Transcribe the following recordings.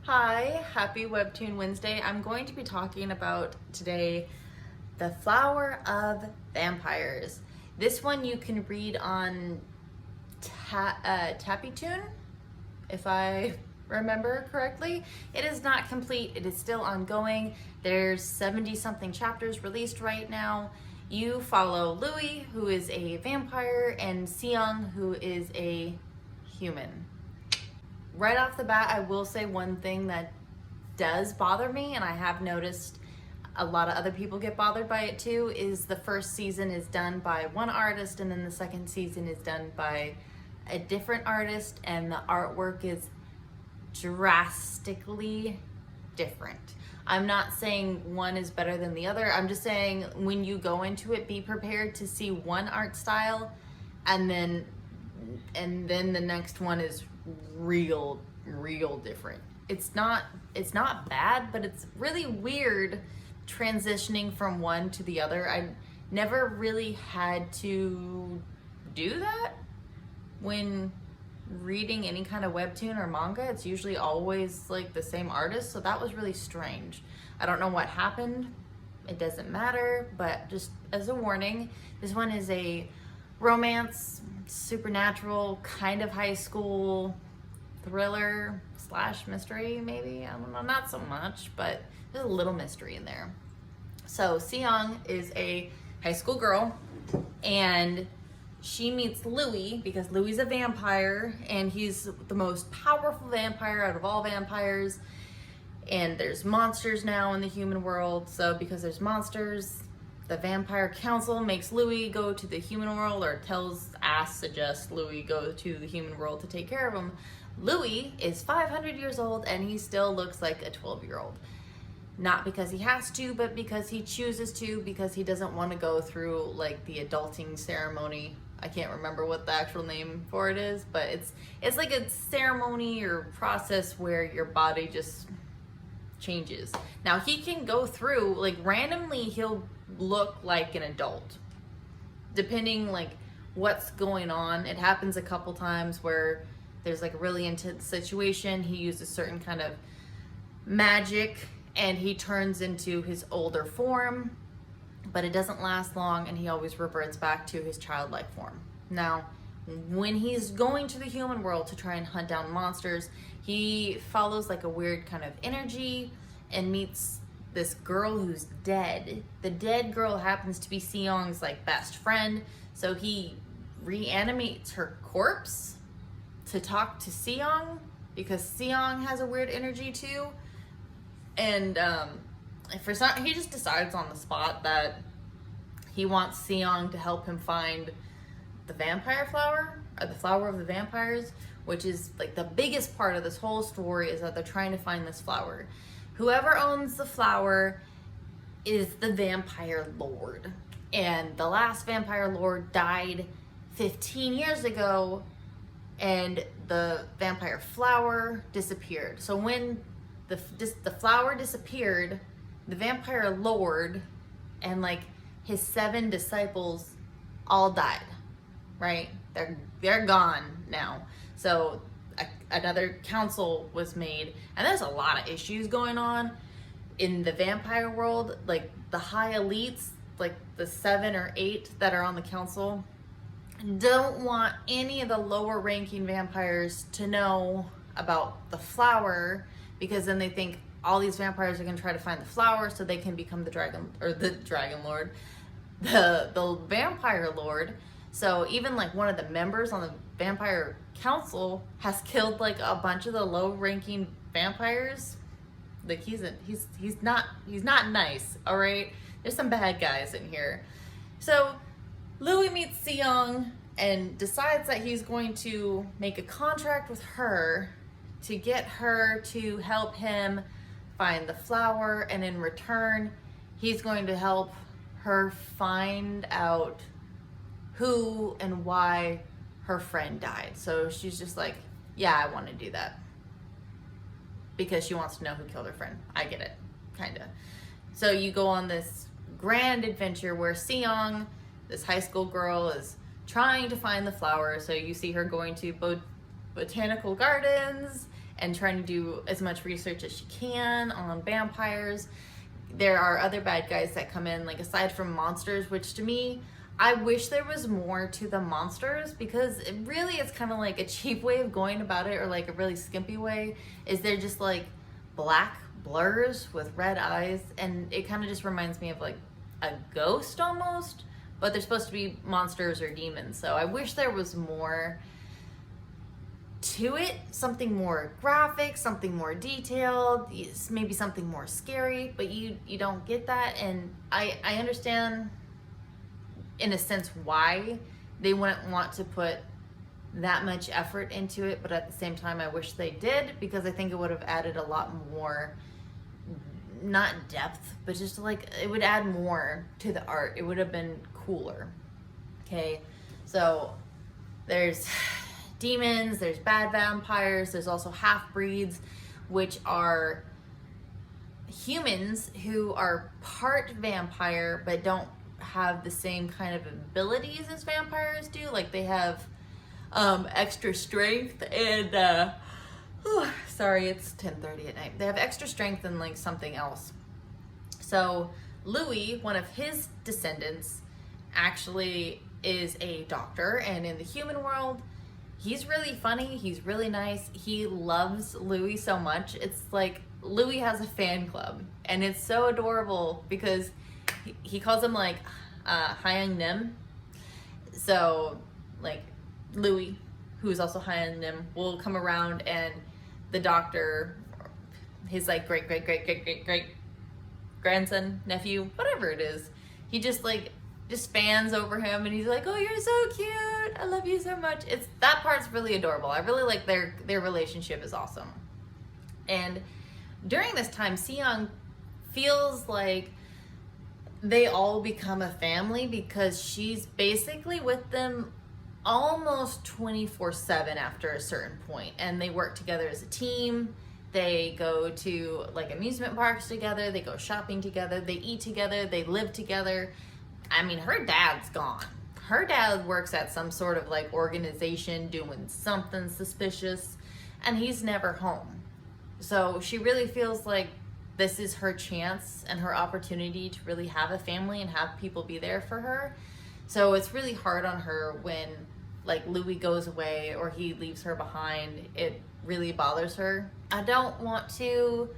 Hi, happy Webtoon Wednesday. I'm going to be talking about today The Flower of Vampires. This one you can read on TAPPYTOON, if I remember correctly. It is not complete, it is still ongoing. There's 70 something chapters released right now. You follow Louis, who is a vampire, and Seong, who is a human. Right off the bat, I will say one thing that does bother me, and I have noticed a lot of other people get bothered by it too, is the first season is done by one artist and then the second season is done by a different artist, and the artwork is drastically different. I'm not saying one is better than the other. I'm just saying when you go into it, be prepared to see one art style and then the next one is real different. It's not bad, but it's really weird transitioning from one to the other. I never really had to do that when reading any kind of webtoon or manga. It's usually always like the same artist, so that was really strange. I don't know what happened. It doesn't matter, but just as a warning, this one is a romance, supernatural, kind of high school thriller slash mystery, maybe. I don't know, not so much, but there's a little mystery in there. So Seong is a high school girl, and she meets Louis because Louis is a vampire, and he's the most powerful vampire out of all vampires. And there's monsters now in the human world, so because there's monsters, the vampire council makes Louis go to the human world, or suggests Louis go to the human world to take care of him. Louis is 500 years old and he still looks like a 12-year-old. Not because he has to, but because he chooses to, because he doesn't want to go through like the adulting ceremony. I can't remember what the actual name for it is, but it's like a ceremony or process where your body just changes. Now he can go through, like randomly he'll look like an adult depending like what's going on. It happens a couple times where there's like a really intense situation, he uses certain kind of magic and he turns into his older form, but it doesn't last long and he always reverts back to his childlike form. Now when he's going to the human world to try and hunt down monsters, he follows like a weird kind of energy and meets this girl who's dead. The dead girl happens to be Seong's like best friend, so he reanimates her corpse to talk to Seong because Seong has a weird energy too. And he just decides on the spot that he wants Seong to help him find the vampire flower, or the flower of the vampires, which is like the biggest part of this whole story, is that they're trying to find this flower. Whoever owns the flower is the vampire lord, and the last vampire lord died 15 years ago and the vampire flower disappeared. So when the flower disappeared, the vampire lord and like his 7 disciples all died, right? They're gone now. So another council was made, and there's a lot of issues going on in the vampire world. Like the high elites, like the 7 or 8 that are on the council, don't want any of the lower ranking vampires to know about the flower, because then they think all these vampires are going to try to find the flower so they can become the dragon lord, the vampire lord. So even like one of the members on the vampire council has killed like a bunch of the low ranking vampires. Like he's not nice, all right? There's some bad guys in here. So Louis meets Seong and decides that he's going to make a contract with her to get her to help him find the flower, and in return he's going to help her find out who and why her friend died. So she's just like, yeah, I want to do that, because she wants to know who killed her friend. I get it, kind of. So you go on this grand adventure where Seong, this high school girl, is trying to find the flower. So you see her going to botanical gardens and trying to do as much research as she can on vampires. There are other bad guys that come in, like aside from monsters, which to me, I wish there was more to the monsters, because it really it's kind of like a cheap way of going about it, or like a really skimpy way, is they're just like black blurs with red eyes, and it kind of just reminds me of like a ghost almost, but they're supposed to be monsters or demons. So I wish there was more to it, something more graphic, something more detailed, maybe something more scary, but you don't get that. And I understand in a sense why they wouldn't want to put that much effort into it, but at the same time I wish they did, because I think it would have added a lot more, not depth, but just like it would add more to the art. It would have been cooler. Okay, so there's demons, there's bad vampires, there's also half-breeds, which are humans who are part vampire but don't have the same kind of abilities as vampires do. Like they have extra strength and sorry, it's 10:30 at night. They have extra strength and like something else. So Louis, one of his descendants, actually is a doctor, and in the human world, he's really funny, he's really nice, he loves Louis so much. It's like Louis has a fan club, and it's so adorable because he calls him like Hyung Nim. So like Louis, who's also Hyung Nim, will come around, and the doctor, his like great grandson, nephew, whatever it is, he just fans over him, and he's like, oh, you're so cute, I love you so much. It's that part's really adorable. I really like their relationship is awesome. And during this time, Seong feels like they all become a family, because she's basically with them almost 24/7 after a certain point, and they work together as a team. They go to like amusement parks together, they go shopping together, they eat together, they live together. I mean, her dad's gone. Her dad works at some sort of like organization doing something suspicious, and he's never home. So she really feels like this is her chance and her opportunity to really have a family and have people be there for her. So it's really hard on her when like Louis goes away or he leaves her behind. It really bothers her. I don't want to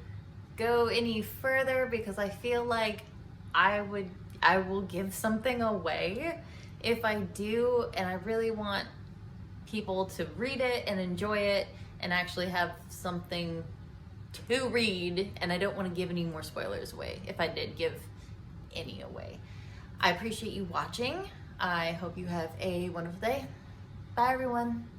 go any further because I feel like I will give something away if I do, and I really want people to read it and enjoy it and actually have something to read, and I don't want to give any more spoilers away if I did give any away. I appreciate you watching. I hope you have a wonderful day. Bye everyone.